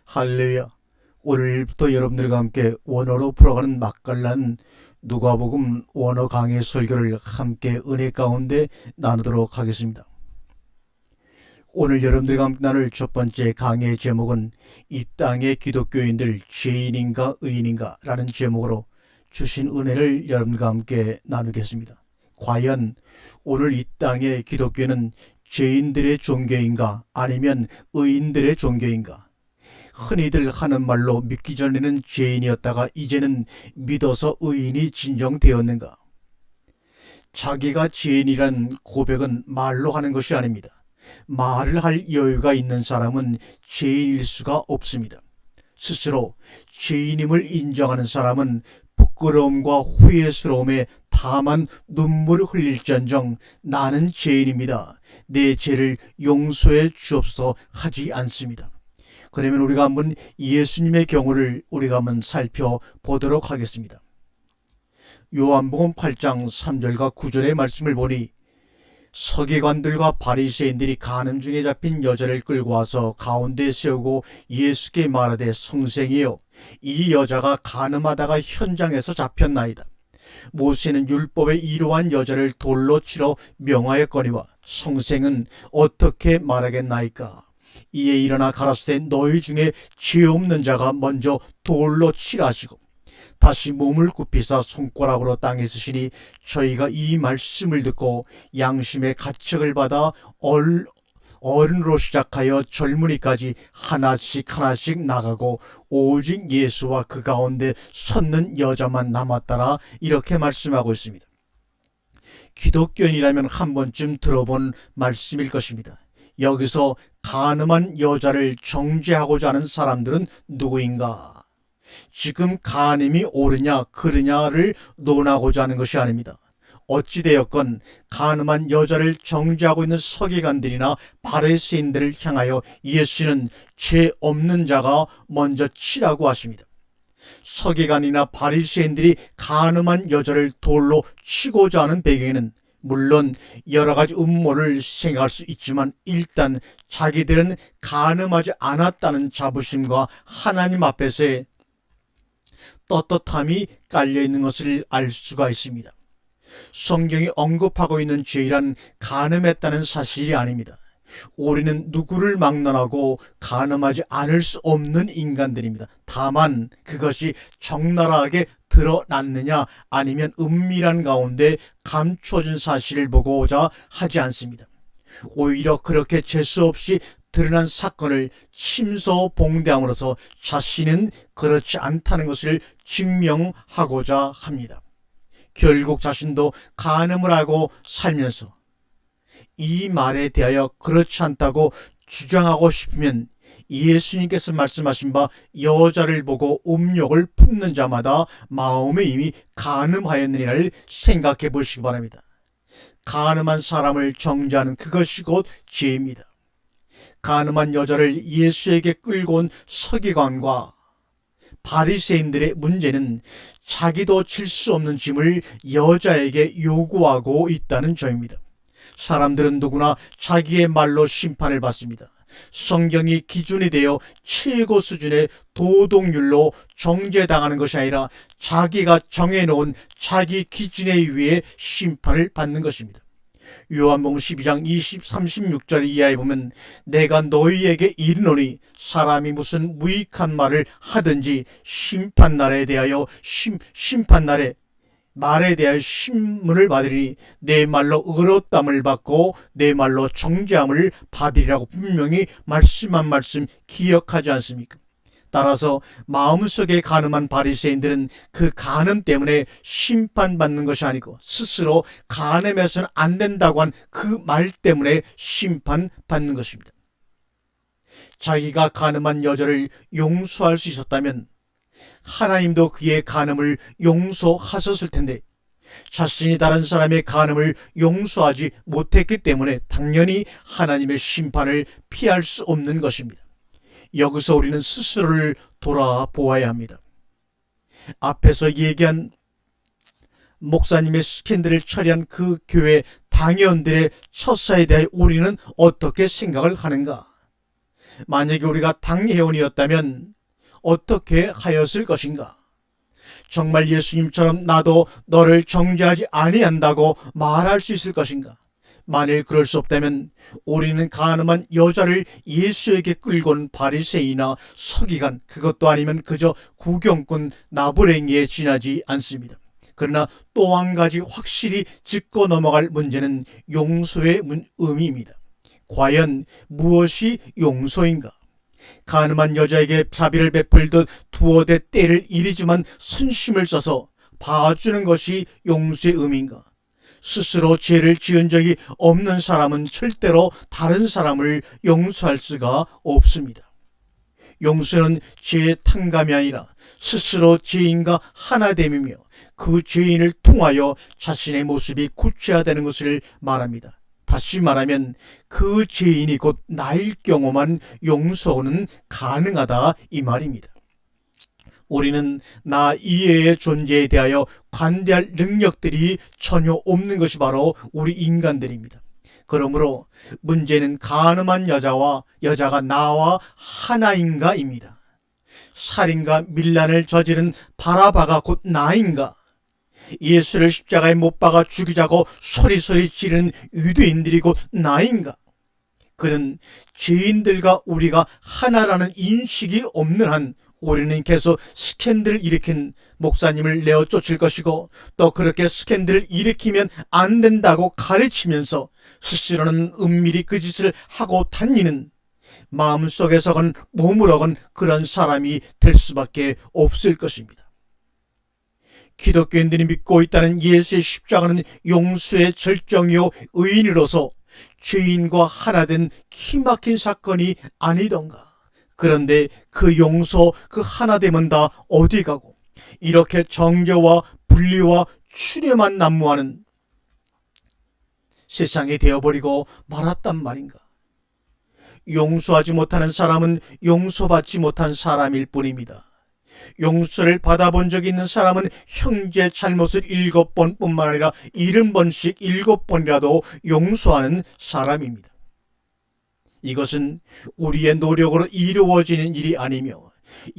할렐루야. 오늘부터 여러분들과 함께 원어로 풀어가는 맛깔난 누가복음 원어 강의 설교를 함께 은혜 가운데 나누도록 하겠습니다. 오늘 여러분들과 함께 나눌 첫 번째 강의의 제목은 이 땅의 기독교인들 죄인인가 의인인가 라는 제목으로 주신 은혜를 여러분과 함께 나누겠습니다. 과연 오늘 이 땅의 기독교는 죄인들의 종교인가 아니면 의인들의 종교인가? 흔히들 하는 말로 믿기 전에는 죄인이었다가 이제는 믿어서 의인이 진정되었는가? 자기가 죄인이란 고백은 말로 하는 것이 아닙니다. 말을 할 여유가 있는 사람은 죄인일 수가 없습니다. 스스로 죄인임을 인정하는 사람은 부끄러움과 후회스러움에 다만 눈물을 흘릴지언정 나는 죄인입니다. 내 죄를 용서해 주옵소서 하지 않습니다. 그러면 우리가 한번 예수님의 경우를 우리가 한번 살펴보도록 하겠습니다. 요한복음 8장 3절과 9절의 말씀을 보니 서기관들과 바리새인들이 간음 중에 잡힌 여자를 끌고 와서 가운데 세우고 예수께 말하되 선생이여 이 여자가 간음하다가 현장에서 잡혔나이다. 모세는 율법에 이러한 여자를 돌로 치러 명하였거니와 선생은 어떻게 말하겠나이까? 이에 일어나 가라사대 너희 중에 죄 없는 자가 먼저 돌로 치라 하시고 다시 몸을 굽히사 손가락으로 땅에 쓰시니 저희가 이 말씀을 듣고 양심의 가책을 받아 어른으로 시작하여 젊은이까지 하나씩 나가고 오직 예수와 그 가운데 섰는 여자만 남았더라 이렇게 말씀하고 있습니다. 기독교인이라면 한 번쯤 들어본 말씀일 것입니다. 여기서 간음한 여자를 정죄하고자 하는 사람들은 누구인가? 지금 간음이 옳으냐 그르냐를 논하고자 하는 것이 아닙니다. 어찌되었건 간음한 여자를 정죄하고 있는 서기관들이나 바리새인들을 향하여 예수는 죄 없는 자가 먼저 치라고 하십니다. 서기관이나 바리새인들이 간음한 여자를 돌로 치고자 하는 배경에는 물론 여러 가지 음모를 생각할 수 있지만 일단 자기들은 간음하지 않았다는 자부심과 하나님 앞에서의 떳떳함이 깔려있는 것을 알 수가 있습니다. 성경이 언급하고 있는 죄란 간음했다는 사실이 아닙니다. 우리는 누구를 막론하고 간음하지 않을 수 없는 인간들입니다. 다만 그것이 적나라하게 드러났느냐 아니면 은밀한 가운데 감춰진 사실을 보고자 하지 않습니다. 오히려 그렇게 재수없이 드러난 사건을 침소봉대함으로써 자신은 그렇지 않다는 것을 증명하고자 합니다. 결국 자신도 간음을 하고 살면서 이 말에 대하여 그렇지 않다고 주장하고 싶으면 예수님께서 말씀하신 바 여자를 보고 음욕을 품는 자마다 마음에 이미 간음하였느니라를 생각해 보시기 바랍니다. 간음한 사람을 정죄하는 그것이 곧 죄입니다. 간음한 여자를 예수에게 끌고 온 서기관과 바리새인들의 문제는 자기도 질 수 없는 짐을 여자에게 요구하고 있다는 점입니다. 사람들은 누구나 자기의 말로 심판을 받습니다. 성경이 기준이 되어 최고 수준의 도덕률로 정죄당하는 것이 아니라 자기가 정해놓은 자기 기준에 의해 심판을 받는 것입니다. 요한복음 12장 36절 이하에 보면 내가 너희에게 이르노니 사람이 무슨 무익한 말을 하든지 심판날에 대하여 말에 대하여 신문을 받으리니 내 말로 의롭담을 받고 내 말로 정죄함을 받으리라고 분명히 말씀한 말씀 기억하지 않습니까? 따라서 마음속에 간음한 바리새인들은 그 간음 때문에 심판받는 것이 아니고 스스로 간음해서는 안 된다고 한 그 말 때문에 심판받는 것입니다. 자기가 간음한 여자를 용서할 수 있었다면 하나님도 그의 간음을 용서하셨을 텐데 자신이 다른 사람의 간음을 용서하지 못했기 때문에 당연히 하나님의 심판을 피할 수 없는 것입니다. 여기서 우리는 스스로를 돌아보아야 합니다. 앞에서 얘기한 목사님의 스캔들을 처리한 그 교회 당회원들의 처사에 대해 우리는 어떻게 생각을 하는가? 만약에 우리가 당회원이었다면 어떻게 하였을 것인가? 정말 예수님처럼 나도 너를 정죄하지 아니한다고 말할 수 있을 것인가? 만일 그럴 수 없다면 우리는 가늠한 여자를 예수에게 끌고 온 바리새인이나 서기관, 그것도 아니면 그저 구경꾼 나부랭이에 지나지 않습니다. 그러나 또 한 가지 확실히 짚고 넘어갈 문제는 용서의 의미입니다. 과연 무엇이 용서인가? 가늠한 여자에게 자비를 베풀듯 두어 대 때를 이리지만 순심을 써서 봐주는 것이 용서의 의미인가? 스스로 죄를 지은 적이 없는 사람은 절대로 다른 사람을 용서할 수가 없습니다. 용서는 죄의 탕감이 아니라 스스로 죄인과 하나됨이며 그 죄인을 통하여 자신의 모습이 구체화되는 것을 말합니다. 다시 말하면 그 죄인이 곧 나일 경우만 용서는 가능하다 이 말입니다. 우리는 나 이외의 존재에 대하여 관대할 능력들이 전혀 없는 것이 바로 우리 인간들입니다. 그러므로 문제는 가늠한 여자가 나와 하나인가입니다. 살인과 밀란을 저지른 바라바가 곧 나인가? 예수를 십자가에 못 박아 죽이자고 소리소리 지르는 유대인들이 곧 나인가? 그는 죄인들과 우리가 하나라는 인식이 없는 한 우리는 계속 스캔들을 일으킨 목사님을 내어 쫓을 것이고, 또 그렇게 스캔들을 일으키면 안 된다고 가르치면서 스스로는 은밀히 그 짓을 하고 다니는, 마음속에서건 몸으로건 그런 사람이 될 수밖에 없을 것입니다. 기독교인들이 믿고 있다는 예수의 십자가는 용서의 절정이요 의인으로서 죄인과 하나된 기막힌 사건이 아니던가? 그런데 그 용서, 그 하나됨은 다 어디 가고 이렇게 정죄와 분리와 추례만 난무하는 세상이 되어버리고 말았단 말인가? 용서하지 못하는 사람은 용서받지 못한 사람일 뿐입니다. 용서를 받아본 적이 있는 사람은 형제 잘못을 7번 뿐만 아니라 70번씩 7번이라도 용서하는 사람입니다. 이것은 우리의 노력으로 이루어지는 일이 아니며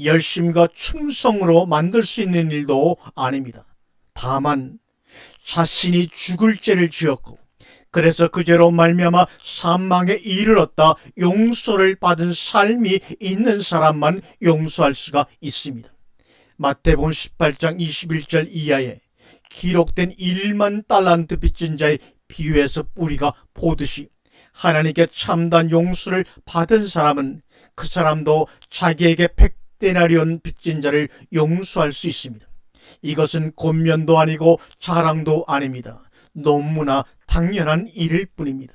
열심과 충성으로 만들 수 있는 일도 아닙니다. 다만 자신이 죽을 죄를 지었고 그래서 그 죄로 말미암아 사망에 이르렀다 용서를 받은 삶이 있는 사람만 용서할 수가 있습니다. 마태복음 18장 21절 이하에 기록된 1만 달란트 빚진 자의 비유에서 뿌리가 보듯이 하나님께 참단 용서를 받은 사람은 그 사람도 자기에게 100데나리온 빚진 자를 용서할 수 있습니다. 이것은 권면도 아니고 자랑도 아닙니다. 너무나 당연한 일일 뿐입니다.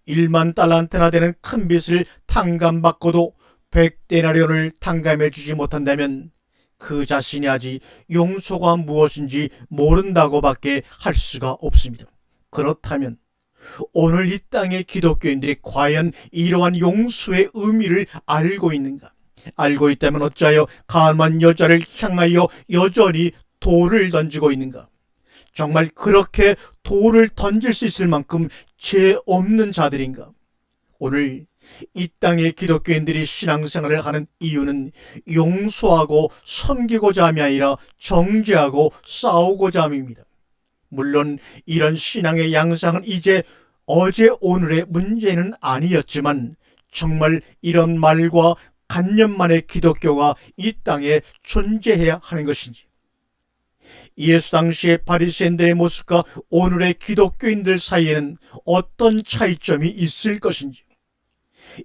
1만 달란트나 되는 큰 빚을 탕감받고도 100데나리온을 탕감해 주지 못한다면 그 자신이 아직 용서가 무엇인지 모른다고밖에 할 수가 없습니다. 그렇다면 오늘 이 땅의 기독교인들이 과연 이러한 용서의 의미를 알고 있는가? 알고 있다면 어찌하여 가늠한 여자를 향하여 여전히 돌을 던지고 있는가? 정말 그렇게 돌을 던질 수 있을 만큼 죄 없는 자들인가? 오늘 이 땅의 기독교인들이 신앙생활을 하는 이유는 용서하고 섬기고자 함이 아니라 정죄하고 싸우고자 함입니다. 물론 이런 신앙의 양상은 이제 어제 오늘의 문제는 아니었지만 정말 이런 말과 간념만의 기독교가 이 땅에 존재해야 하는 것인지, 예수 당시의 바리새인들의 모습과 오늘의 기독교인들 사이에는 어떤 차이점이 있을 것인지,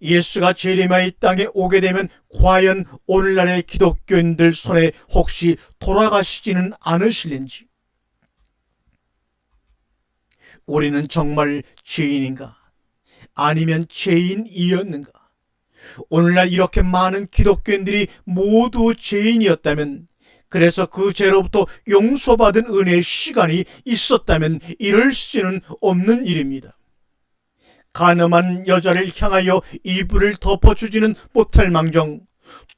예수가 재림하여 이 땅에 오게 되면 과연 오늘날의 기독교인들 손에 혹시 돌아가시지는 않으실는지, 우리는 정말 죄인인가? 아니면 죄인이었는가? 오늘날 이렇게 많은 기독교인들이 모두 죄인이었다면, 그래서 그 죄로부터 용서받은 은혜의 시간이 있었다면 이럴 수는 없는 일입니다. 가늠한 여자를 향하여 이불을 덮어주지는 못할 망정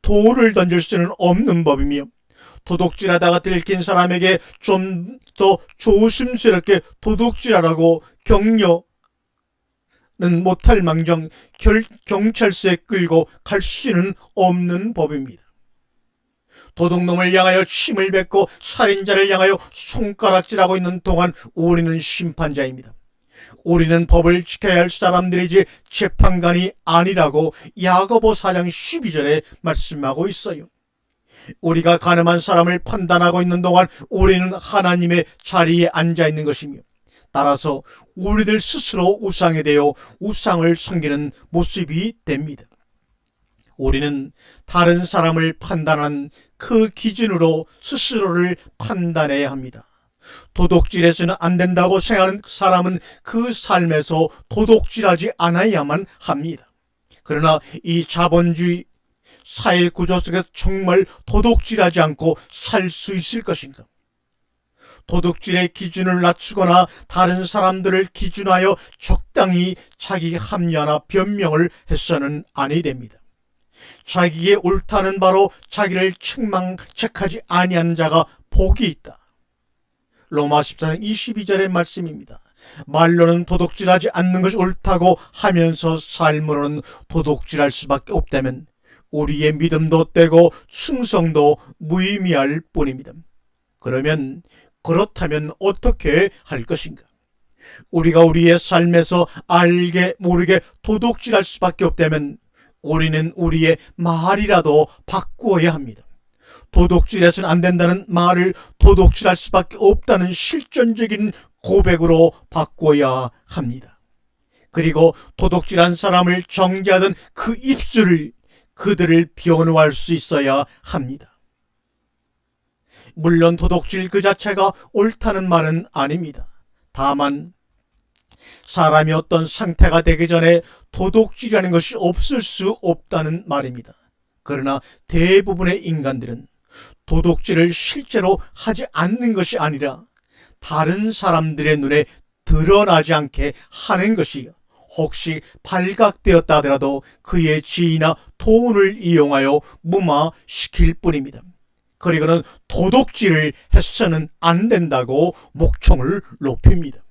돌을 던질 수는 없는 법이며, 도둑질하다가 들킨 사람에게 좀 더 조심스럽게 도둑질하라고 격려, 못할 망정 경찰서에 끌고 갈 수는 없는 법입니다. 도둑놈을 향하여 침을 뱉고 살인자를 향하여 손가락질하고 있는 동안 우리는 심판자입니다. 우리는 법을 지켜야 할 사람들이지 재판관이 아니라고 야고보 4장 12절에 말씀하고 있어요. 우리가 가늠한 사람을 판단하고 있는 동안 우리는 하나님의 자리에 앉아 있는 것이며, 따라서 우리들 스스로 우상에 대여 우상을 섬기는 모습이 됩니다. 우리는 다른 사람을 판단하는 그 기준으로 스스로를 판단해야 합니다. 도둑질해서는 안 된다고 생각하는 사람은 그 삶에서 도둑질하지 않아야만 합니다. 그러나 이 자본주의 사회 구조 속에서 정말 도둑질하지 않고 살 수 있을 것인가? 도둑질의 기준을 낮추거나 다른 사람들을 기준하여 적당히 자기 합리화나 변명을 해서는 아니 됩니다. 자기의 옳다는 바로 자기를 책망책하지 아니하는 자가 복이 있다. 로마 14장 22절의 말씀입니다. 말로는 도둑질하지 않는 것이 옳다고 하면서 삶으로는 도둑질할 수밖에 없다면 우리의 믿음도 떼고 충성도 무의미할 뿐입니다. 그렇다면 어떻게 할 것인가? 우리가 우리의 삶에서 알게 모르게 도둑질할 수밖에 없다면 우리는 우리의 말이라도 바꾸어야 합니다. 도둑질해서는 안 된다는 말을 도둑질할 수밖에 없다는 실존적인 고백으로 바꿔야 합니다. 그리고 도둑질한 사람을 정죄하던 그 입술을 그들을 변호할 수 있어야 합니다. 물론 도둑질 그 자체가 옳다는 말은 아닙니다. 다만 사람이 어떤 상태가 되기 전에 도둑질이라는 것이 없을 수 없다는 말입니다. 그러나 대부분의 인간들은 도둑질을 실제로 하지 않는 것이 아니라 다른 사람들의 눈에 드러나지 않게 하는 것이요, 혹시 발각되었다 하더라도 그의 지위나 돈을 이용하여 무마시킬 뿐입니다. 그리고는 도둑질을 해서는 안 된다고 목청을 높입니다.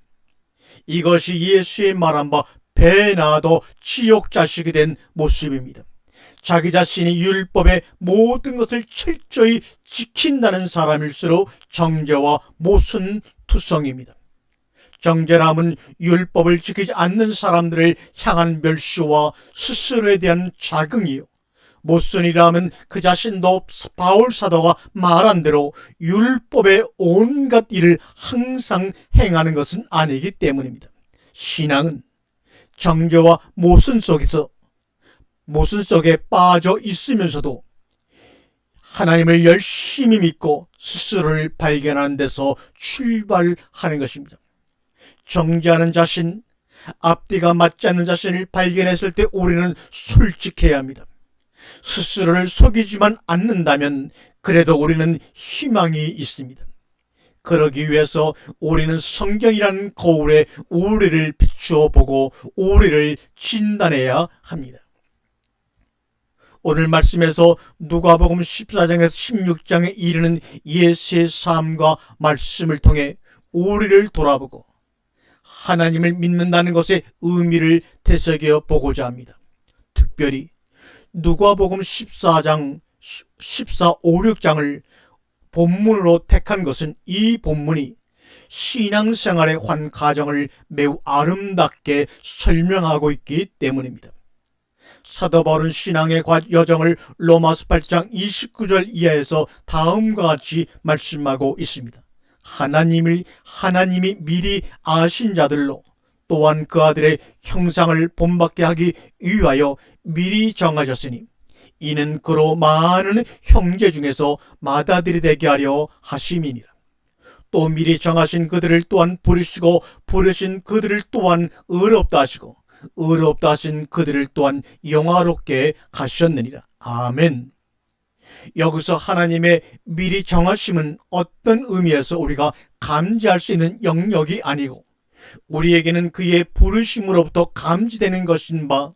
이것이 예수의 말한 바 배나도 지옥 자식이 된 모습입니다. 자기 자신이 율법의 모든 것을 철저히 지킨다는 사람일수록 정죄와 모순투성입니다. 정죄함은 율법을 지키지 않는 사람들을 향한 멸시와 스스로에 대한 자긍이요, 모순이라면 그 자신도 바울 사도가 말한 대로 율법의 온갖 일을 항상 행하는 것은 아니기 때문입니다. 신앙은 정죄와 모순 속에 빠져 있으면서도 하나님을 열심히 믿고 스스로를 발견하는 데서 출발하는 것입니다. 정죄하는 자신, 앞뒤가 맞지 않는 자신을 발견했을 때 우리는 솔직해야 합니다. 스스로를 속이지만 않는다면 그래도 우리는 희망이 있습니다. 그러기 위해서 우리는 성경이라는 거울에 우리를 비추어 보고 우리를 진단해야 합니다. 오늘 말씀에서 누가복음 14장에서 16장에 이르는 예수의 삶과 말씀을 통해 우리를 돌아보고 하나님을 믿는다는 것의 의미를 되새겨 보고자 합니다. 특별히 누가복음 14장, 14, 5, 6장을 본문으로 택한 것은 이 본문이 신앙생활의 한 가정을 매우 아름답게 설명하고 있기 때문입니다. 사도 바울은 신앙의 여정을 로마서 8장 29절 이하에서 다음과 같이 말씀하고 있습니다. 하나님이 미리 아신 자들로 또한 그 아들의 형상을 본받게 하기 위하여 미리 정하셨으니 이는 그로 많은 형제 중에서 맏아들이 되게 하려 하심이니라. 또 미리 정하신 그들을 또한 부르시고 부르신 그들을 또한 의롭다 하시고 의롭다 하신 그들을 또한 영화롭게 하셨느니라. 아멘. 여기서 하나님의 미리 정하심은 어떤 의미에서 우리가 감지할 수 있는 영역이 아니고 우리에게는 그의 부르심으로부터 감지되는 것인 바,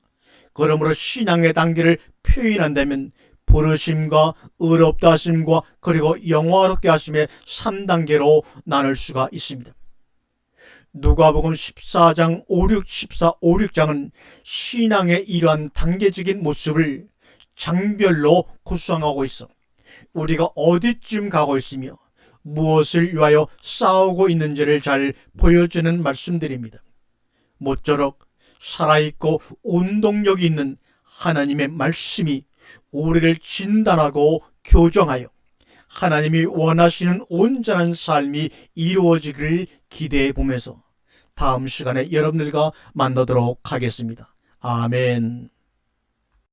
그러므로 신앙의 단계를 표현한다면 부르심과 의롭다 하심과 그리고 영화롭게 하심의 3단계로 나눌 수가 있습니다. 누가복음 14장 56, 14, 5, 6장은 신앙의 이러한 단계적인 모습을 장별로 구성하고 있어 우리가 어디쯤 가고 있으며 무엇을 위하여 싸우고 있는지를 잘 보여주는 말씀들입니다. 모쪼록 살아있고 운동력이 있는 하나님의 말씀이 우리를 진단하고 교정하여 하나님이 원하시는 온전한 삶이 이루어지기를 기대해 보면서 다음 시간에 여러분들과 만나도록 하겠습니다. 아멘.